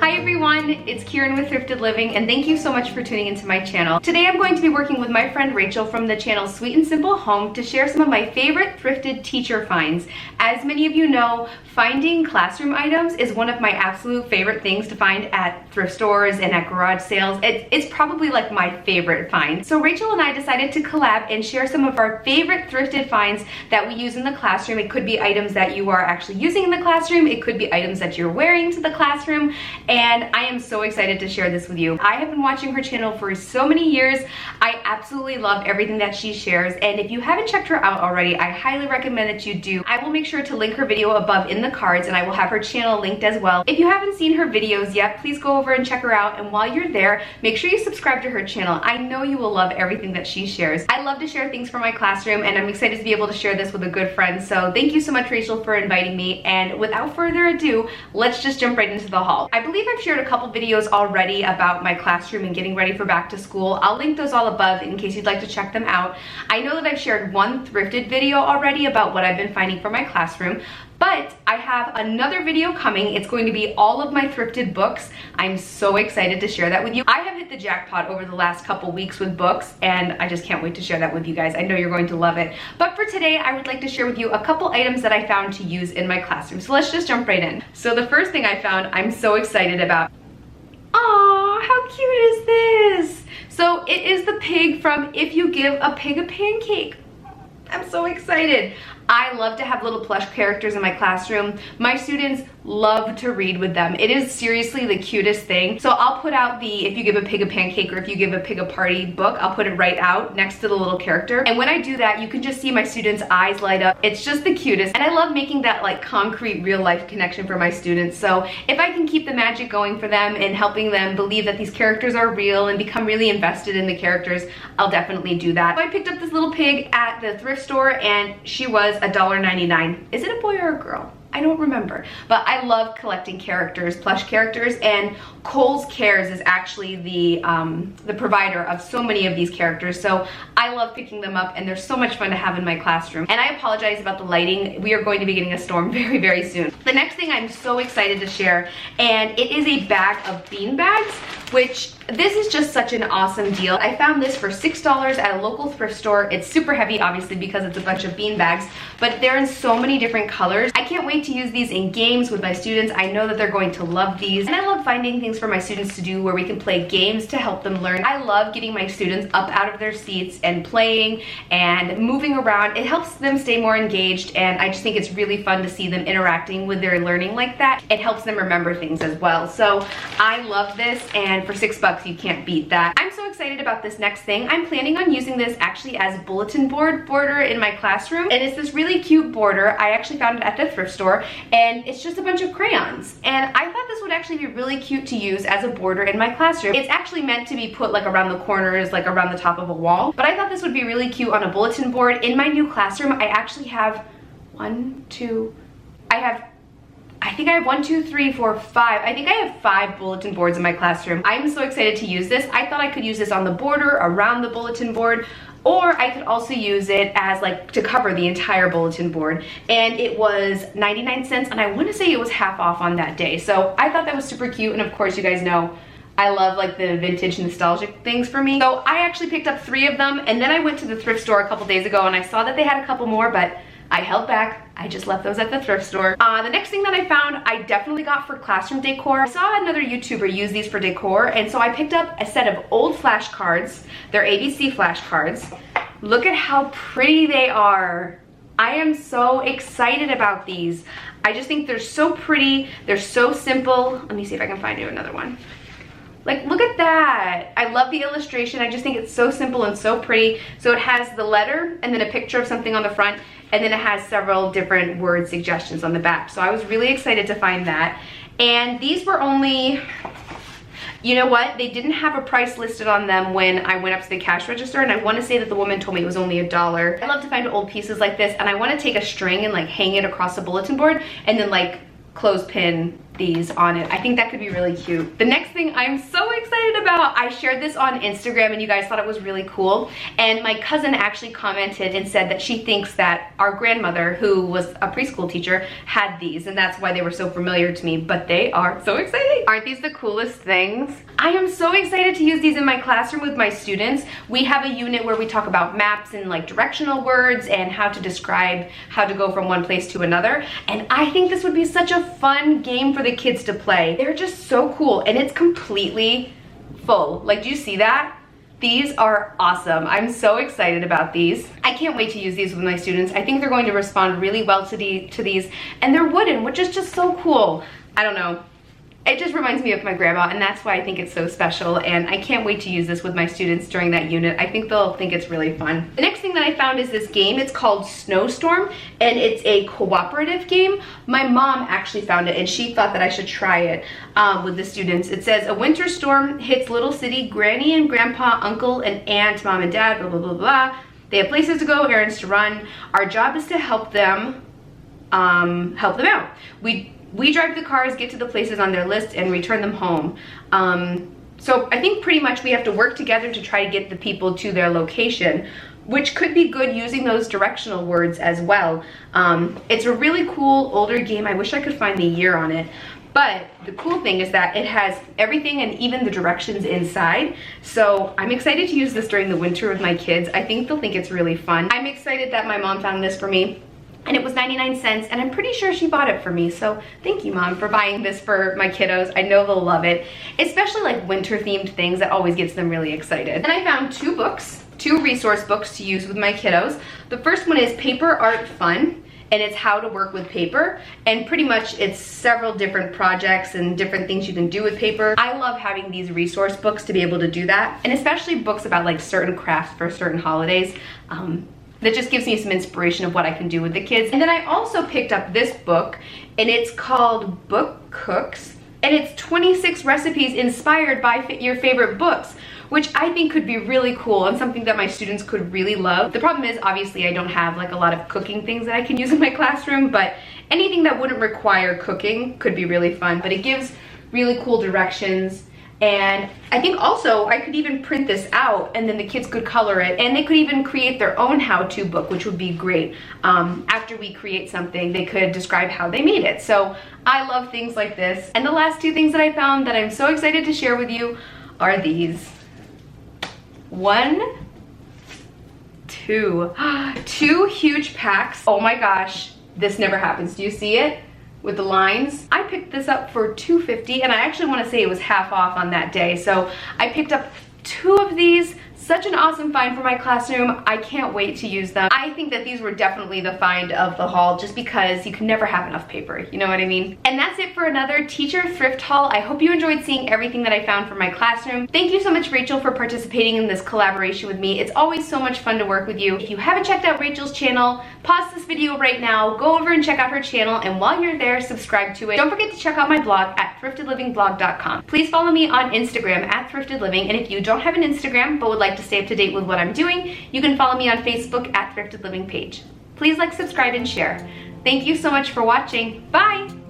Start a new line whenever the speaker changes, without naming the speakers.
Hi everyone, it's Kieran with Thrifted Living, and thank you so much for tuning into my channel. Today I'm going to be working with my friend Rachel from the channel Sweet and Simple Home to share some of my favorite thrifted teacher finds. As many of you know, finding classroom items is one of my absolute favorite things to find at thrift stores and at garage sales. It's probably like my favorite find. So Rachel and I decided to collab and share some of our favorite thrifted finds that we use in the classroom. It could be items that you are actually using in the classroom. It could be items that you're wearing to the classroom. And I am so excited to share this with you. I have been watching her channel for so many years. I absolutely love everything that she shares. And if you haven't checked her out already, I highly recommend that you do. I will make sure to link her video above in the cards, and I will have her channel linked as well. If you haven't seen her videos yet, please go over and check her out. And while you're there, make sure you subscribe to her channel. I know you will love everything that she shares. I love to share things from my classroom, and I'm excited to be able to share this with a good friend. So thank you so much, Rachel, for inviting me. And without further ado, let's just jump right into the haul. I believe I've shared a couple videos already about my classroom and getting ready for back to school. I'll link those all above in case you'd like to check them out. I know that I've shared one thrifted video already about what I've been finding for my classroom, but I have another video coming. It's going to be all of my thrifted books. I'm so excited to share that with you. I have hit the jackpot over the last couple weeks with books, and I just can't wait to share that with you guys. I know you're going to love it. But for today, I would like to share with you a couple items that I found to use in my classroom. So let's just jump right in. So the first thing I found, I'm so excited about. Aw, how cute is this? So it is the pig from If You Give a Pig a Pancake. I'm so excited. I love to have little plush characters in my classroom. My students love to read with them. It is seriously the cutest thing. So I'll put out the If You Give a Pig a Pancake or If You Give a Pig a Party book. I'll put it right out next to the little character. And when I do that, you can just see my students' eyes light up. It's just the cutest. And I love making that like concrete real life connection for my students. So if I can keep the magic going for them and helping them believe that these characters are real and become really invested in the characters, I'll definitely do that. So I picked up this little pig at the thrift store, and she was $1.99. Is it a boy or a girl? I don't remember, but I love collecting characters, plush characters, and Kohl's Cares is actually the provider of so many of these characters, so I love picking them up, and they're so much fun to have in my classroom. And I apologize about the lighting. We are going to be getting a storm very, very soon. The next thing I'm so excited to share, and it is a bag of bean bags, which this is just such an awesome deal. I found this for $6 at a local thrift store. It's super heavy, obviously, because it's a bunch of bean bags, but they're in so many different colors. I can't wait to use these in games with my students. I know that they're going to love these. And I love finding things for my students to do where we can play games to help them learn. I love getting my students up out of their seats and playing and moving around. It helps them stay more engaged, and I just think it's really fun to see them interacting with their learning like that. It helps them remember things as well. So I love this, and for $6, you can't beat that. I'm so excited about this next thing. I'm planning on using this actually as bulletin board border in my classroom, and it's this really cute border. I actually found it at the thrift store, and it's just a bunch of crayons, and I thought this would actually be really cute to use as a border in my classroom. It's actually meant to be put like around the corners, like around the top of a wall, but I thought this would be really cute on a bulletin board. In my new classroom, I actually have I think I have 1, 2, 3, 4, 5. I think I have 5 bulletin boards in my classroom. I'm so excited to use this. I thought I could use this on the border, around the bulletin board, or I could also use it as like to cover the entire bulletin board. And it was 99 cents, and I want to say it was half off on that day. So I thought that was super cute, and of course you guys know I love like the vintage nostalgic things for me. So I actually picked up 3 of them, and then I went to the thrift store a couple days ago and I saw that they had a couple more, but I held back. I just left those at the thrift store. The next thing that I found, I definitely got for classroom decor. I saw another YouTuber use these for decor, and so I picked up a set of old flashcards. They're ABC flashcards. Look at how pretty they are. I am so excited about these. I just think they're so pretty. They're so simple. Let me see if I can find you another one. Like, look at that. I love the illustration. I just think it's so simple and so pretty. So it has the letter and then a picture of something on the front, and then it has several different word suggestions on the back. So I was really excited to find that. And these were only, you know what? They didn't have a price listed on them when I went up to the cash register, and I want to say that the woman told me it was only $1. I love to find old pieces like this, and I want to take a string and like hang it across the bulletin board and then like clothespin these on it. I think that could be really cute. The next thing I'm so excited about, I shared this on Instagram and you guys thought it was really cool. And my cousin actually commented and said that she thinks that our grandmother, who was a preschool teacher, had these, and that's why they were so familiar to me, but they are so exciting. Aren't these the coolest things? I am so excited to use these in my classroom with my students. We have a unit where we talk about maps and like directional words and how to describe how to go from one place to another. And I think this would be such a fun game for the kids to play. They're just so cool, and it's completely full. Like, do you see that? These are awesome. I'm so excited about these. I can't wait to use these with my students. I think they're going to respond really well to these, and they're wooden, which is just so cool. I don't know. It just reminds me of my grandma, and that's why I think it's so special, and I can't wait to use this with my students during that unit. I think they'll think it's really fun. The next thing that I found is this game. It's called Snowstorm, and it's a cooperative game. My mom actually found it, and she thought that I should try it with the students. It says, a winter storm hits little city, granny and grandpa, uncle and aunt, mom and dad, blah, blah, blah, blah. They have places to go, errands to run. Our job is to help them out. We drive the cars, get to the places on their list, and return them home. So I think pretty much we have to work together to try to get the people to their location, which could be good using those directional words as well. It's a really cool older game. I wish I could find the year on it. But the cool thing is that it has everything and even the directions inside. So I'm excited to use this during the winter with my kids. I think they'll think it's really fun. I'm excited that my mom found this for me. And it was 99 cents, and I'm pretty sure she bought it for me. So thank you, Mom, for buying this for my kiddos. I know they'll love it, especially like winter themed things. That always gets them really excited. And I found two resource books to use with my kiddos. The first one is Paper Art Fun, and it's how to work with paper. And pretty much it's several different projects and different things you can do with paper. I love having these resource books to be able to do that. And especially books about like certain crafts for certain holidays. That just gives me some inspiration of what I can do with the kids. And then I also picked up this book, and it's called Book Cooks, and it's 26 recipes inspired by your favorite books, which I think could be really cool and something that my students could really love. The problem is, obviously, I don't have like a lot of cooking things that I can use in my classroom, but anything that wouldn't require cooking could be really fun. But it gives really cool directions. And I think also I could even print this out, and then the kids could color it, and they could even create their own how-to book, which would be great. After we create something, they could describe how they made it. So I love things like this. And the last two things that I found that I'm so excited to share with you are these. Two huge packs. Oh my gosh, this never happens. Do you see it? With the lines. I picked this up for $2.50, and I actually want to say it was half off on that day. So I picked up 2 of these. Such an awesome find for my classroom. I can't wait to use them. I think that these were definitely the find of the haul, just because you can never have enough paper, you know what I mean? And that's it for another teacher thrift haul. I hope you enjoyed seeing everything that I found for my classroom. Thank you so much, Rachel, for participating in this collaboration with me. It's always so much fun to work with you. If you haven't checked out Rachel's channel, pause this video right now, go over and check out her channel, and while you're there, subscribe to it. Don't forget to check out my blog at thriftedlivingblog.com. Please follow me on Instagram at thriftedliving, and if you don't have an Instagram but would like to stay up to date with what I'm doing, you can follow me on Facebook at Thrifted Living page. Please like, subscribe, and share. Thank you so much for watching. Bye!